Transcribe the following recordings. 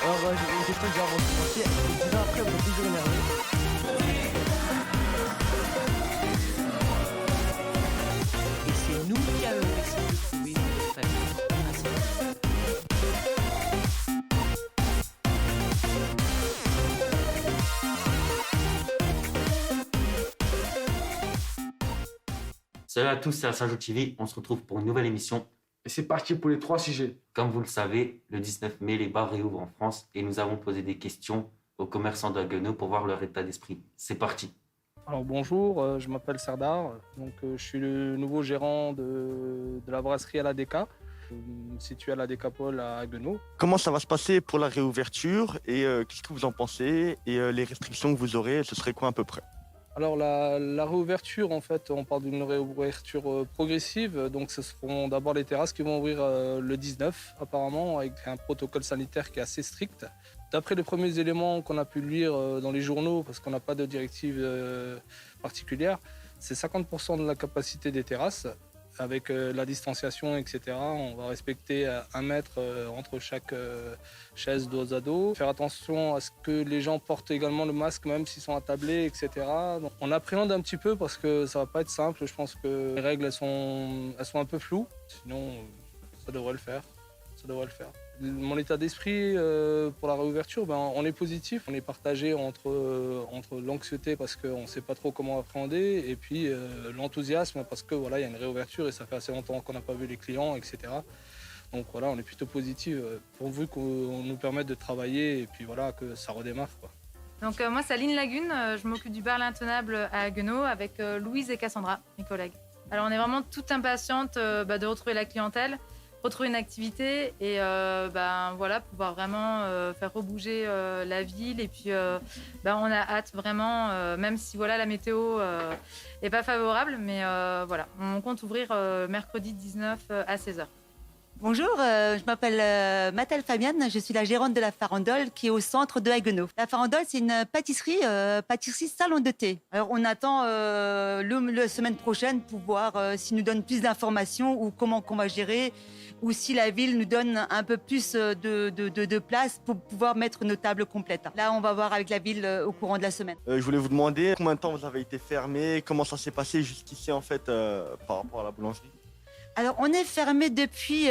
Alors, j'ai une question déjà avant de commencer. Déjà après, vous êtes toujours énervé. Et c'est nous qui allons essayer de trouver une famille à ça. Salut à tous, c'est Assajo TV. On se retrouve pour une nouvelle émission. Et c'est parti pour les 3 sujets. Comme vous le savez, le 19 mai, les bars réouvrent en France et nous avons posé des questions aux commerçants d'Haguenau pour voir leur état d'esprit. C'est parti. Alors bonjour, je m'appelle Serdar, donc je suis le nouveau gérant de la brasserie à la DK, située à la Décapole à Haguenau. Comment ça va se passer pour la réouverture et qu'est-ce que vous en pensez et les restrictions que vous aurez, ce serait quoi à peu près? Alors la réouverture, en fait, on parle d'une réouverture progressive, donc ce seront d'abord les terrasses qui vont ouvrir le 19 apparemment, avec un protocole sanitaire qui est assez strict. D'après les premiers éléments qu'on a pu lire dans les journaux, parce qu'on n'a pas de directive particulière, c'est 50% de la capacité des terrasses, avec la distanciation, etc. On va respecter 1 mètre entre chaque chaise dos à dos. Faire attention à ce que les gens portent également le masque, même s'ils sont attablés, etc. Donc, on appréhende un petit peu parce que ça va pas être simple. Je pense que les règles, elles sont un peu floues. Sinon, ça devrait le faire. Ça devrait le faire. Mon état d'esprit pour la réouverture, on est positif. On est partagé entre l'anxiété parce qu'on ne sait pas trop comment appréhender et puis l'enthousiasme parce que voilà, il y a une réouverture et ça fait assez longtemps qu'on n'a pas vu les clients, etc. Donc voilà, on est plutôt positif pourvu qu'on nous permette de travailler et puis voilà, que ça redémarre, quoi. Donc moi, c'est Aline Lagune, je m'occupe du bar L'Intenable à Haguenau avec Louise et Cassandra, mes collègues. Alors on est vraiment toutes impatientes de retrouver la clientèle, retrouver une activité et voilà, pouvoir vraiment faire rebouger la ville. Et puis on a hâte vraiment, même si voilà, la météo est pas favorable, mais voilà, on compte ouvrir mercredi 19 à 16h. Bonjour, je m'appelle Mathilde Fabienne, je suis la gérante de la Farandole qui est au centre de Haguenau. La Farandole, c'est une pâtisserie salon de thé. Alors on attend la semaine prochaine pour voir s'ils nous donnent plus d'informations ou comment qu'on va gérer ou si la ville nous donne un peu plus de place pour pouvoir mettre nos tables complètes. Là, on va voir avec la ville au courant de la semaine. Je voulais vous demander combien de temps vous avez été fermé, comment ça s'est passé jusqu'ici en fait par rapport à la boulangerie? Alors, on est fermé depuis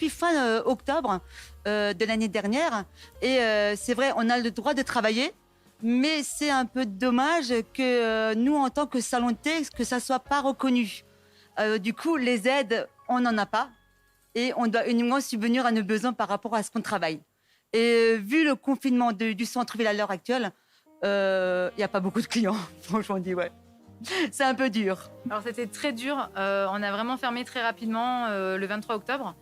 fin octobre de l'année dernière. Et c'est vrai, on a le droit de travailler, mais c'est un peu dommage que nous, en tant que salon de thé, que ça ne soit pas reconnu. Du coup, les aides, on n'en a pas. Et on doit uniquement subvenir à nos besoins par rapport à ce qu'on travaille. Et vu le confinement du centre-ville à l'heure actuelle, il n'y a pas beaucoup de clients, franchement dit, ouais. C'est un peu dur. Alors c'était très dur, on a vraiment fermé très rapidement le 23 octobre.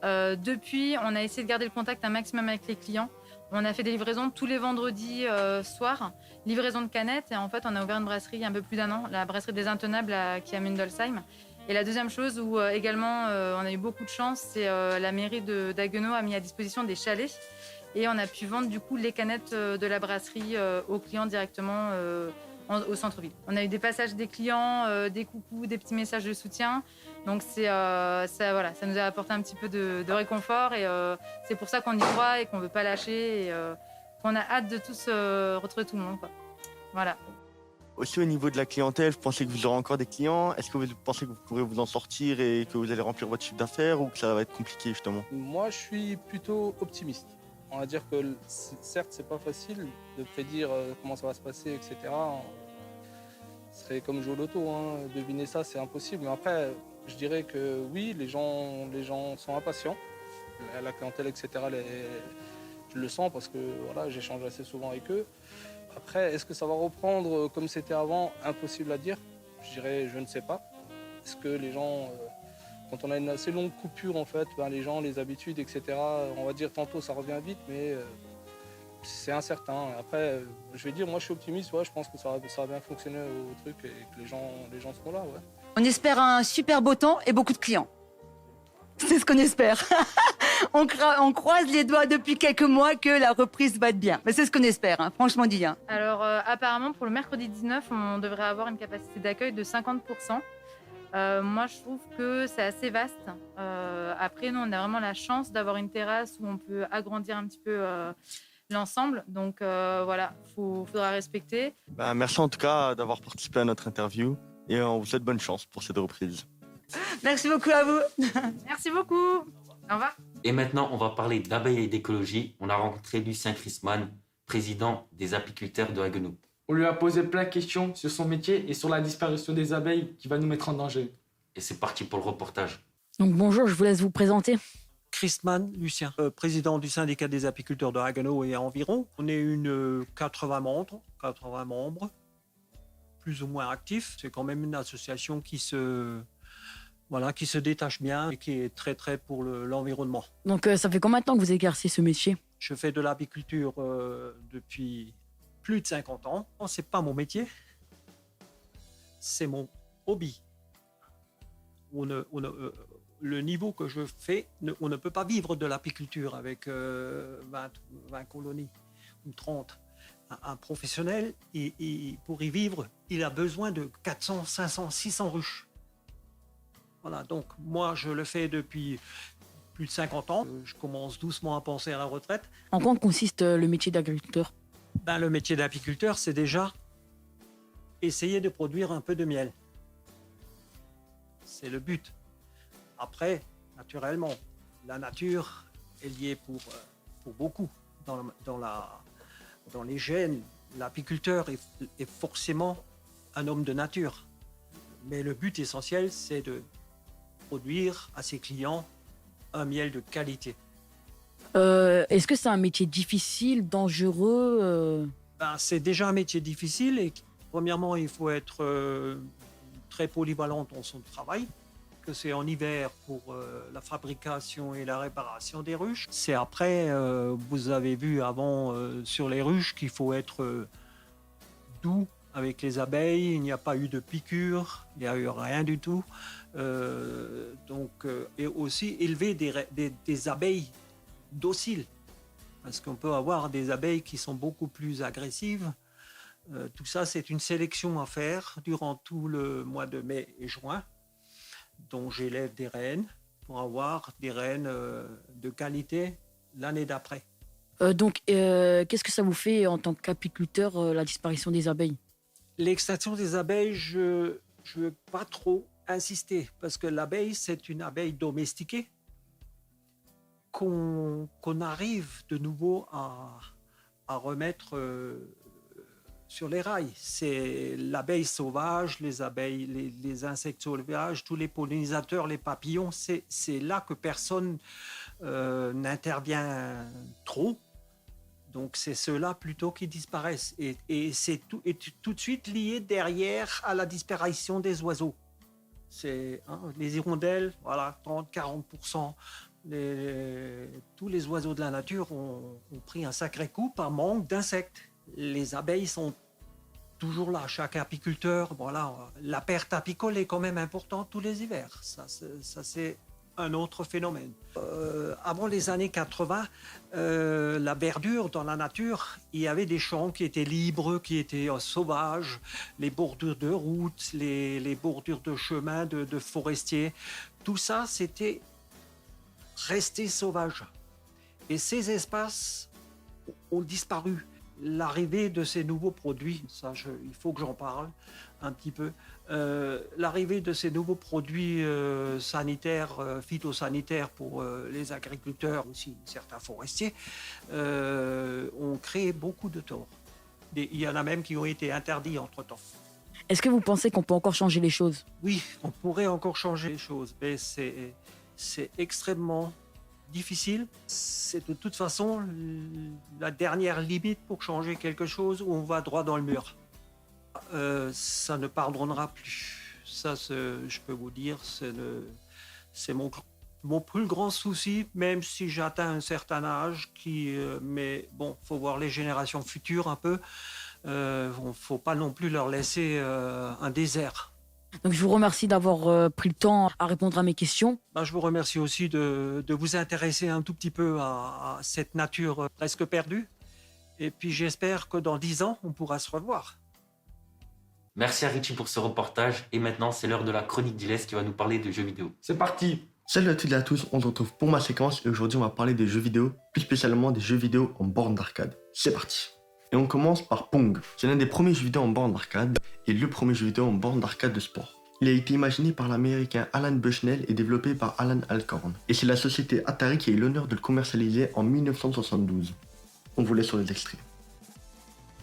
Depuis, on a essayé de garder le contact un maximum avec les clients. On a fait des livraisons tous les vendredis soirs, livraison de canettes. Et en fait, on a ouvert une brasserie il y a un peu plus d'1 an, la brasserie des Intenables qui est à Mundolsheim. Et la deuxième chose où également on a eu beaucoup de chance, c'est la mairie d'Haguenau a mis à disposition des chalets. Et on a pu vendre du coup les canettes de la brasserie aux clients directement au centre-ville. On a eu des passages des clients, des coucous, des petits messages de soutien. Donc ça nous a apporté un petit peu de réconfort et c'est pour ça qu'on y croit et qu'on ne veut pas lâcher et qu'on a hâte de tous retrouver tout le monde, quoi. Voilà. Aussi au niveau de la clientèle, vous pensez que vous aurez encore des clients? Est-ce que vous pensez que vous pourrez vous en sortir et que vous allez remplir votre chiffre d'affaires ou que ça va être compliqué justement? Moi, je suis plutôt optimiste. On va dire que certes, c'est pas facile de prédire comment ça va se passer, etc. Ce serait comme jouer au loto, hein. Deviner ça, c'est impossible. Mais après, je dirais que oui, les gens sont impatients. La clientèle, etc., je le sens parce que voilà, j'échange assez souvent avec eux. Après, est-ce que ça va reprendre comme c'était avant? Impossible à dire. Je dirais, je ne sais pas. Est-ce que les gens... Quand on a une assez longue coupure, en fait, les gens, les habitudes, etc., on va dire tantôt ça revient vite, mais c'est incertain. Après, je vais dire, moi je suis optimiste, ouais, je pense que ça va bien fonctionner au truc et que les gens seront là. Ouais. On espère un super beau temps et beaucoup de clients. C'est ce qu'on espère. On croise les doigts depuis quelques mois que la reprise va être bien. Mais c'est ce qu'on espère, hein, franchement dit. Hein. Alors apparemment, pour le mercredi 19, on devrait avoir une capacité d'accueil de 50%. Moi, je trouve que c'est assez vaste. Après, nous, on a vraiment la chance d'avoir une terrasse où on peut agrandir un petit peu l'ensemble. Donc voilà, faudra respecter. Merci en tout cas d'avoir participé à notre interview et on vous souhaite bonne chance pour cette reprise. Merci beaucoup à vous. Merci beaucoup. Au revoir. Et maintenant, on va parler d'abeilles et d'écologie. On a rencontré Lucien Christmann, président des apiculteurs de Haguenau. On lui a posé plein de questions sur son métier et sur la disparition des abeilles qui va nous mettre en danger. Et c'est parti pour le reportage. Donc bonjour, je vous laisse vous présenter. Christmann Lucien, président du syndicat des apiculteurs de Haguenau et environ. On est une 80 membres, plus ou moins actifs. C'est quand même une association qui se détache bien et qui est très très pour l'environnement. Donc ça fait combien de temps que vous exercez ce métier? Je fais de l'apiculture depuis plus de 50 ans. C'est pas mon métier, c'est mon hobby. Le niveau que je fais, on ne peut pas vivre de l'apiculture avec 20 colonies ou 30. Un professionnel, pour y vivre, il a besoin de 400, 500, 600 ruches. Voilà, donc moi je le fais depuis plus de 50 ans. Je commence doucement à penser à la retraite. En quoi consiste le métier d'agriculteur? Le métier d'apiculteur, c'est déjà essayer de produire un peu de miel. C'est le but. Après, naturellement, la nature est liée pour beaucoup. Dans les gènes, l'apiculteur est forcément un homme de nature. Mais le but essentiel, c'est de produire à ses clients un miel de qualité. Est-ce que c'est un métier difficile, dangereux C'est déjà un métier difficile et premièrement, il faut être très polyvalent dans son travail. Que c'est en hiver pour la fabrication et la réparation des ruches. C'est après, vous avez vu avant sur les ruches qu'il faut être doux avec les abeilles. Il n'y a pas eu de piqûres, il n'y a eu rien du tout. Et aussi élever des abeilles dociles. Parce qu'on peut avoir des abeilles qui sont beaucoup plus agressives. Tout ça, c'est une sélection à faire durant tout le mois de mai et juin. Donc j'élève des reines pour avoir des reines de qualité l'année d'après. Qu'est-ce que ça vous fait en tant qu'apiculteur, la disparition des abeilles? L'extinction des abeilles, je ne veux pas trop insister parce que l'abeille, c'est une abeille domestiquée qu'on arrive de nouveau à remettre sur les rails. C'est l'abeille sauvage, les abeilles, les insectes sauvages, tous les pollinisateurs, les papillons. C'est là que personne n'intervient trop. Donc c'est ceux-là plutôt qui disparaissent. Et c'est tout de suite lié derrière à la disparition des oiseaux. C'est les hirondelles, voilà, 30-40%. Tous les oiseaux de la nature ont pris un sacré coup par manque d'insectes. Les abeilles sont toujours là. Chaque apiculteur, voilà, la perte apicole est quand même importante tous les hivers. Ça c'est un autre phénomène. Avant les années 80, la verdure dans la nature, il y avait des champs qui étaient libres, qui étaient sauvages, les bordures de routes, les bordures de chemins, de forestiers. Tout ça, c'était resté sauvage. Et ces espaces ont disparu. L'arrivée de ces nouveaux produits, il faut que j'en parle un petit peu, l'arrivée de ces nouveaux produits sanitaires, phytosanitaires pour les agriculteurs, aussi certains forestiers, ont créé beaucoup de torts. Il y en a même qui ont été interdits entre-temps. Est-ce que vous pensez qu'on peut encore changer les choses? Oui, on pourrait encore changer les choses, mais c'est extrêmement difficile. C'est de toute façon la dernière limite pour changer quelque chose où on va droit dans le mur. Ça ne pardonnera plus. Ça, je peux vous dire, c'est mon plus grand souci, même si j'atteins un certain âge. Mais bon, faut voir les générations futures un peu. Faut pas non plus leur laisser un désert. Donc je vous remercie d'avoir pris le temps à répondre à mes questions. Je vous remercie aussi de vous intéresser un tout petit peu à cette nature presque perdue. Et puis j'espère que dans 10 ans, on pourra se revoir. Merci à Richie pour ce reportage. Et maintenant, c'est l'heure de la chronique d'Iles qui va nous parler de jeux vidéo. C'est parti. Salut à toutes et à tous, on se retrouve pour ma séquence et aujourd'hui on va parler des jeux vidéo, plus spécialement des jeux vidéo en borne d'arcade. C'est parti. Et on commence par Pong. C'est l'un des premiers jeux vidéo en borne d'arcade et le premier jeu vidéo en borne d'arcade de sport. Il a été imaginé par l'américain Alan Bushnell et développé par Alan Alcorn. Et c'est la société Atari qui a eu l'honneur de le commercialiser en 1972. On vous laisse sur les extraits.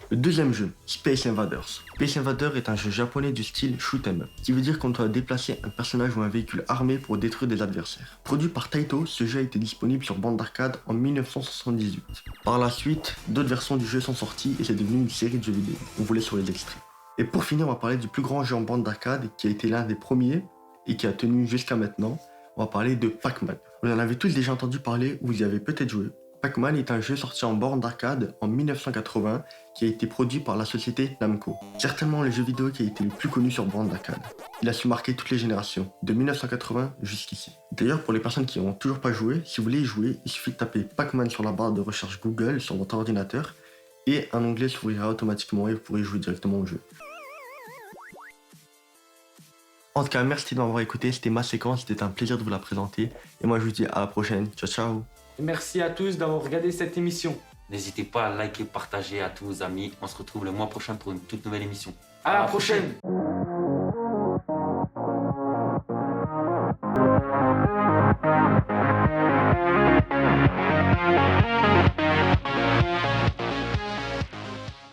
Le deuxième jeu, Space Invaders. Space Invaders est un jeu japonais du style shoot 'em up, qui veut dire qu'on doit déplacer un personnage ou un véhicule armé pour détruire des adversaires. Produit par Taito, ce jeu a été disponible sur bande d'arcade en 1978. Par la suite, d'autres versions du jeu sont sorties et c'est devenu une série de jeux vidéo. On vous laisse sur les extraits. Et pour finir, on va parler du plus grand jeu en bande d'arcade qui a été l'un des premiers et qui a tenu jusqu'à maintenant. On va parler de Pac-Man. Vous en avez tous déjà entendu parler ou vous y avez peut-être joué. Pac-Man est un jeu sorti en borne d'arcade en 1980 qui a été produit par la société Namco. Certainement le jeu vidéo qui a été le plus connu sur borne d'arcade. Il a su marquer toutes les générations, de 1980 jusqu'ici. D'ailleurs, pour les personnes qui n'ont toujours pas joué, si vous voulez y jouer, il suffit de taper Pac-Man sur la barre de recherche Google sur votre ordinateur et un onglet s'ouvrira automatiquement et vous pourrez jouer directement au jeu. En tout cas, merci de m'avoir écouté, c'était ma séquence, c'était un plaisir de vous la présenter. Et moi je vous dis à la prochaine, ciao ciao. Et merci à tous d'avoir regardé cette émission. N'hésitez pas à liker, partager à tous vos amis. On se retrouve le mois prochain pour une toute nouvelle émission. À la prochaine.